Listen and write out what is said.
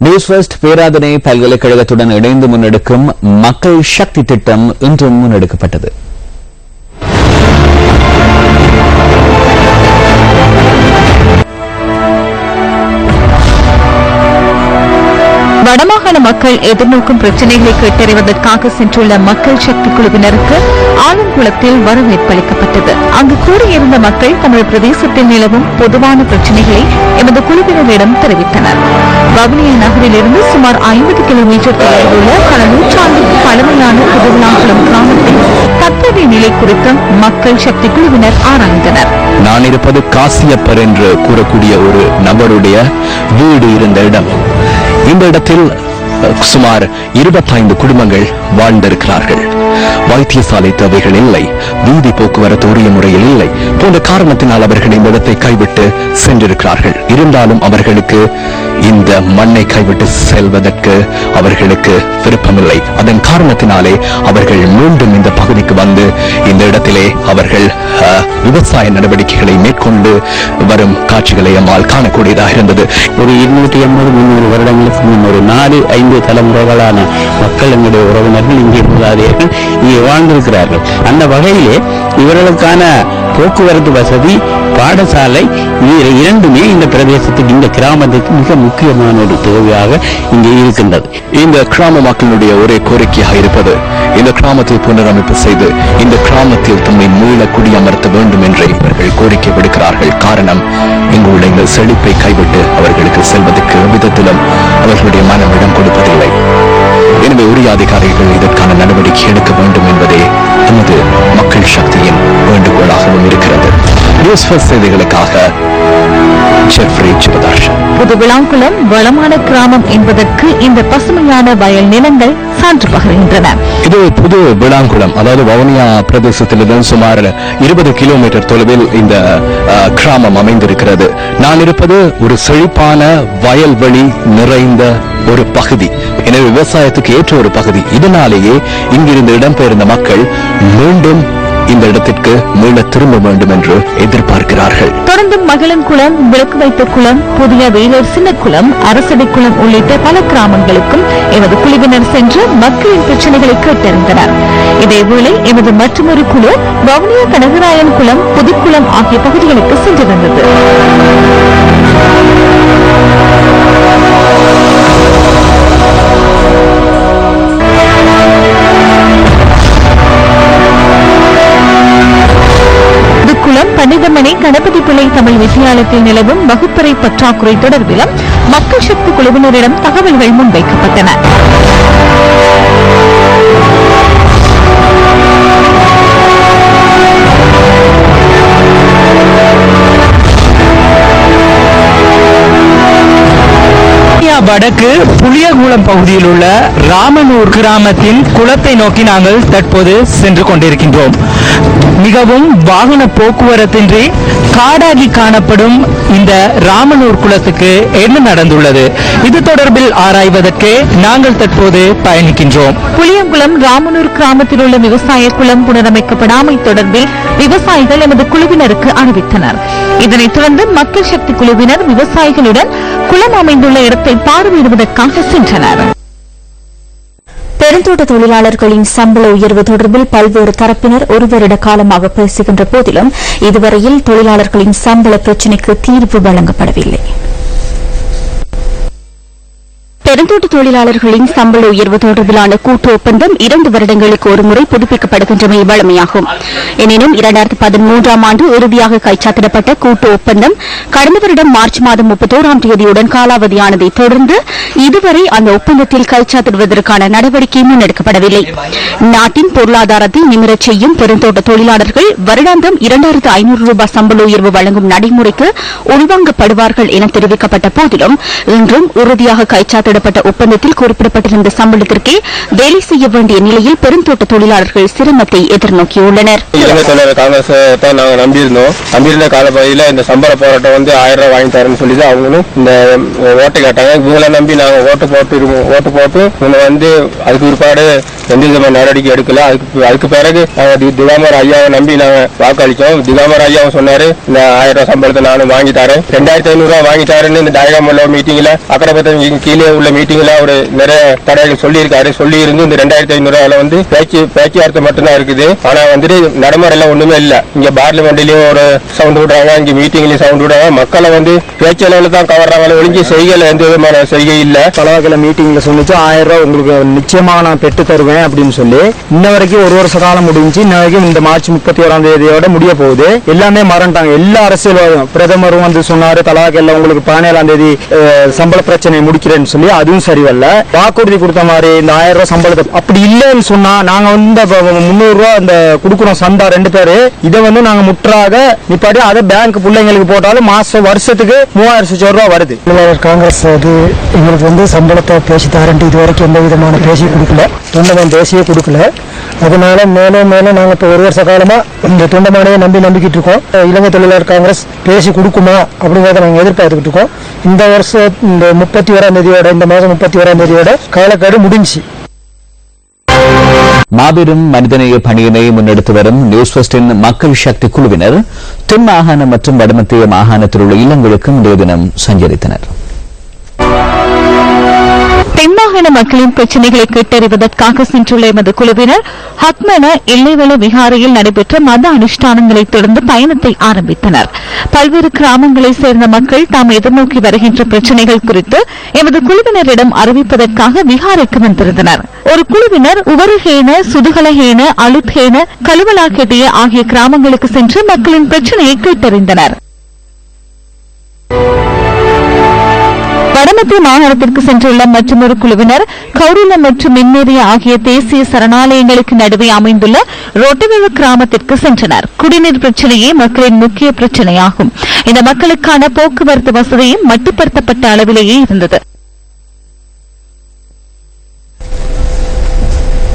News first Peradeniya பல்கலைக்கழகத்துடன் இணைந்து முன்னெடுக்கும் மக்கள் சக்தி திட்டம் இன்றும் முன்னெடுக்கப்பட்டது. வடமாகாண மக்கள் எதிர்நோக்கும் பிரச்சினைகளை கேட்டறிவதற்காக சென்றுள்ள மக்கள் சக்தி குழுவினருக்கு ஆலங்குளத்தில் வரவேற்பு அளிக்கப்பட்டது. அங்கு கூடியிருந்த மக்கள் தமது பிரதேசத்தில் நிலவும் பொதுவான பிரச்சினைகளை எமது குழுவினரிடம் தெரிவித்தனர். வவுனியா நகரிலிருந்து சுமார் 50 கிலோமீட்டர் தொலைவில் உள்ள பல நூற்றாண்டுக்கு பழமையான புதுவிளாங்குளம் கிராமத்தின் தற்போதைய நிலை குறித்தும் மக்கள் சக்தி குழுவினர் ஆராய்ந்தனர். நான் இருப்பது காசியப்பர் என்று கூறக்கூடிய ஒரு நபருடைய வீடு இருந்த இடம். இந்த இடத்தில் சுமார் 25 குடும்பங்கள் வாழ்ந்திருக்கிறார்கள். வைத்தியசாலை தேவைகள் இல்லை, வீதி போக்குவரத்து உரிய முறையில் இல்லை போன்ற காரணத்தினால் அவர்கள் இந்த இடத்தை கைவிட்டு சென்றிருக்கிறார்கள். இருந்தாலும் அவர்களுக்கு இந்த மண்ணை கைவிட்டு செல்வதற்கு அவர்களுக்கு விருப்பமில்லை. அதன் காரணத்தினாலே அவர்கள் மீண்டும் இந்த பகுதிக்கு வந்து இந்த இடத்திலே அவர்கள் விவசாய நடவடிக்கைகளை மேற்கொண்டு வரும் காட்சிகளை நம்மால் காணக்கூடியதாக இருந்தது. ஒரு 280-300 வருடங்களுக்கு முன் ஒரு 4-5 தலைமுறைகளான மக்கள் எங்களுடைய உறவினர்கள் இங்கே மூதாதையர்கள் இங்கே வாழ்ந்திருக்கிறார்கள். அந்த வகையிலே இவர்களுக்கான போக்குவரத்து வசதி, பாடசாலை இரண்டுமே இந்த பிரதேசத்துக்கு, இந்த கிராமத்துக்கு மிக முக்கியமான ஒரு தேவையாக இங்கே இருக்கின்றது. இந்த கிராம மக்களுடைய ஒரே கோரிக்கையாக இருப்பது இந்த கிராமத்தை புனரமைப்பு செய்து இந்த கிராமத்தில் தம்மை மீள குடியமர்த்த வேண்டும் என்று இவர்கள் கோரிக்கை விடுக்கிறார்கள். காரணம், இங்குள்ள இந்த செழிப்பை கைவிட்டு அவர்களுக்கு செல்வதற்கு விதத்திலும் அவர்களுடைய மனம் இடம் கொடுப்பதில்லை. எனவே உரிய அதிகாரிகள் இதற்கான நடவடிக்கை எடுக்க வேண்டும் என்பதே நமது மக்கள் சக்தியின் வேண்டுகோளாகவும் இருக்கிறது. நியூஸ் ஃபர்ஸ்ட் செய்திகளுக்காக புதுவிளாங்குளம் வளமான கிராமம் என்பதற்கு இந்த பசுமையான வயல் நிலங்கள் சான்று பகர்கின்றன. இது புது விளாங்குளம், அதாவது வவுனியா பிரதேசத்திலிருந்து சுமார் 20 கிலோமீட்டர் தொலைவில் இந்த கிராமம் அமைந்திருக்கிறது. நான் இருப்பது ஒரு செழிப்பான வயல்வெளி நிறைந்த ஒரு பகுதி. எனவே விவசாயத்துக்கு ஏற்ற ஒரு பகுதி. இதனாலேயே இங்கிருந்து இடம்பெயர்ந்த மக்கள் மீண்டும் இந்த இடத்திற்கு மீள திரும்ப வேண்டும் என்று எதிர்பார்க்கிறார்கள். தொடர்ந்து மகிழன்குளம், விளக்கு வைத்த குளம், புதிய வேலூர் சின்ன குளம், அரசடி குளம் உள்ளிட்ட பல கிராமங்களுக்கும் எமது குழுவினர் சென்று மக்களின் பிரச்சனைகளை கேட்டறிந்தனர். இதேவேளை எமது மற்றொரு குழு வவுனியா கனகராயன் குளம், புதுக்குளம் ஆகிய பகுதிகளுக்கு சென்றிருந்தது. பண்டிதமனை கணபதி பிள்ளை தமிழ் வித்தியாலயத்தில் நிலவும் வகுப்பறை பற்றாக்குறை தொடர்பிலும் மக்கள் சக்தி குழுவினரிடம் தகவல்கள் முன்வைக்கப்பட்டன. வடக்கு புளியகுளம் பகுதியில் உள்ள ராமனூர் கிராமத்தின் குளத்தை நோக்கி நாங்கள் தற்போது சென்று கொண்டிருக்கின்றோம். மிகவும் வாகன போக்குவரத்தின்றி காடாகி காணப்படும் இந்த ராமனூர் குளத்துக்கு என்ன நடந்துள்ளது, இது தொடர்பில் ஆராய்வதற்கு நாங்கள் தற்போது பயணிக்கின்றோம். புளியங்குளம் ராமனூர் கிராமத்தில் உள்ள விவசாய குளம் புனரமைக்கப்படாமை தொடர்பில் விவசாயிகள் எமது குழுவினருக்கு அறிவித்தனர். இதனைத் தொடர்ந்து மக்கள் சக்தி குழுவினர் விவசாயிகளுடன் குளம் அமைந்துள்ள இடத்தை பார்வையிடுவதற்காக சென்றனர். பெருந்தோட்ட தொழிலாளர்களின் சம்பள உயர்வு தொடர்பில் பல்வேறு தரப்பினர் ஒரு வருட காலமாக பேசுகின்ற போதிலும் இதுவரையில் தொழிலாளர்களின் சம்பள பிரச்சினைக்கு தீர்வு வழங்கப்படவில்லை. பெருந்தோட்ட தொழிலாளர்களின் சம்பள உயர்வு தொடர்பிலான கூட்டு ஒப்பந்தம் 2 வருடங்களுக்கு ஒருமுறை புதுப்பிக்கப்படுகின்றமை வழமையாகும். எனினும் 2013ஆம் ஆண்டு இறுதியாக கைச்சாத்திடப்பட்ட கூட்டு ஒப்பந்தம் கடந்த வருடம் மார்ச் மாதம் 31ஆம் தேதியுடன் காலாவதியானதை தொடர்ந்து இதுவரை அந்த ஒப்பந்தத்தில் கைச்சாத்திடுவதற்கான நடவடிக்கை முன்னெடுக்கப்படவில்லை. நாட்டின் பொருளாதாரத்தை நிமிரச் செய்யும் பெருந்தோட்ட தொழிலாளர்கள் வருடாந்தம் 2500 ரூபாய் சம்பள உயர்வு வழங்கும் நடைமுறைக்கு உள்வாங்கப்படுவார்கள் என தெரிவிக்கப்பட்ட போதிலும் இன்றும் இறுதியாக கைச்சாத்திட ஒப்பந்தத்தில் குறிப்பிடப்பட்டிருந்த சம்பளத்திற்கே வேலை செய்ய வேண்டிய நிலையில் பெருந்தோட்ட தொழிலாளர்கள் சிரமத்தை எதிர்நோக்கியுள்ளனர். நம்பியிருந்த காலப்பகுதியில் இந்த சம்பள போராட்டம் 1000 ரூபாய் வாங்கி தரேன்னு சொல்லி அவங்களும் இந்த ஓட்டை கேட்டாங்க. இவங்களை நம்பி நாங்கள் ஓட்டு போட்டு இவங்க அதுக்கு பிற்பாடு எந்த விதமான நடவடிக்கை எடுக்கல. அதுக்கு பிறகு திகாமர் ஐயாவை நம்பி நாங்கள் வாக்களித்தோம். திகாமர் ஐயாவும் சொன்னாரு இந்த 1000 ரூபாய் சம்பளத்தை நானும் வாங்கி தரேன், 2500 ரூபாய் வாங்கி தரேன்னு இந்த டயக்ராம் மீட்டிங்ல அக்கறைப்பட்ட கீழே உள்ள உள்ள மீட்டிங்ல ஒரு நிறைய தடைகள் சொல்லியிருக்காரு. சொல்லி இருந்து இந்த 2500 வந்து பேச்சுவார்த்தை மட்டும்தான் இருக்குது. ஆனா வந்துட்டு நடைமுறையில ஒண்ணுமே இல்ல. இங்க பார்லிமெண்ட்லயும் ஒரு சவுண்ட் விடுறாங்க, இங்க மீட்டிங்லயும் சவுண்ட் விடுறாங்க. மக்களை வந்து பேச்சளவுல தான் கவர்றாங்க, ஒழிஞ்சு செய்கையில எந்த விதமான செய்கை இல்ல. பலவகையில மீட்டிங்ல சொன்னிச்சு 1000 ரூபாய் உங்களுக்கு நிச்சயமாக நான் பெற்று தருவேன் அப்படின்னு சொல்லி இன்ன வரைக்கும் ஒரு வருஷ காலம் முடிஞ்சு இன்ன வரைக்கும் இந்த மார்ச் 31 முடிய போகுது. எல்லாமே மறந்துட்டாங்க. எல்லா அரசியல்வாதியும் பிரதமரும் வந்து சொன்னாரு தலாக்கல்ல உங்களுக்கு 17 சம்பள பிரச்சனை முடிக்கிறேன்னு சொல்லி அதுவும் சரிவல்ல. வாக்குறுதி கொடுத்த மாதிரி இந்த 1000 ரூபாய் சம்பளத்தை அப்படி இல்லைன்னு சொன்னா நாங்க வந்து 300 ரூபாய் இந்த கொடுக்குறோம் சந்தா 2 பேரு இதை வந்து நாங்க முற்றாக நிப்பாட்டி அதை பேங்க் பிள்ளைங்களுக்கு போட்டாலும் வருஷத்துக்கு 3000 ரூபாய் வருது. காங்கிரஸ் அது எங்களுக்கு வந்து சம்பளத்தை பேசி தரேன்ட்டு இது வரைக்கும் எந்த விதமான பேசி கொடுக்கல, தொண்டமான் பேசியே கொடுக்கல. அதனால மேலும் நாங்க இப்போ ஒரு வருஷ காலமா இந்த தொண்டமானையை நம்பிக்கிட்டு இருக்கோம். இலங்கை தொழிலாளர் காங்கிரஸ் பேசி கொடுக்குமா அப்படிங்கிறத நாங்கள் எதிர்பார்த்துக்கிட்டு இருக்கோம். இந்த வருஷம் இந்த 31ஆம் தேதியோட இந்த மாதம் 31ஆம் தேதியோட காலக்கெடு முடிஞ்சு. மாபெரும் மனிதநேய பணியினை முன்னெடுத்து வரும் நியூஸ் ஃபர்ஸ்டின் மக்கள் சக்தி குழுவினர் தென் மாகாணம் மற்றும் வடமத்திய மாகாணத்தில் உள்ள இல்லங்களுக்கு இன்றைய தினம் சஞ்சரித்தனர். தென்மாகாண மக்களின் பிரச்சினைகளை கேட்டறிவதற்காக சென்றுள்ள எமது குழுவினர் ஹக்மன எல்லைவள விகாரையில் நடைபெற்ற மத அனுஷ்டானங்களை தொடர்ந்து பயணத்தை ஆரம்பித்தனர். பல்வேறு கிராமங்களைச் சேர்ந்த மக்கள் தாம் எதிர்நோக்கி வருகின்ற பிரச்சினைகள் குறித்து எமது குழுவினரிடம் அறிவிப்பதற்காக விகாரைக்கு வந்திருந்தனர். ஒரு குழுவினர் உவருகேன, சுதுகலஹேன, அலுத்ஹேன, கலுவலாகெட்டிய ஆகிய கிராமங்களுக்கு சென்று மக்களின் பிரச்சினையை கேட்டறிந்தனர். வடமத்திய மாகாணத்திற்கு சென்றுள்ள மற்றொரு குழுவினர் கௌரில மற்றும் மின்னேறிய ஆகிய தேசிய சரணாலயங்களுக்கு நடுவே அமைந்துள்ள ரொட்டவெள கிராமத்திற்கு சென்றனர். குடிநீர் பிரச்சினையே மக்களின் முக்கிய பிரச்சினையாகும். இந்த மக்களுக்கான போக்குவரத்து வசதியும் மட்டுப்படுத்தப்பட்ட அளவிலேயே இருந்தது.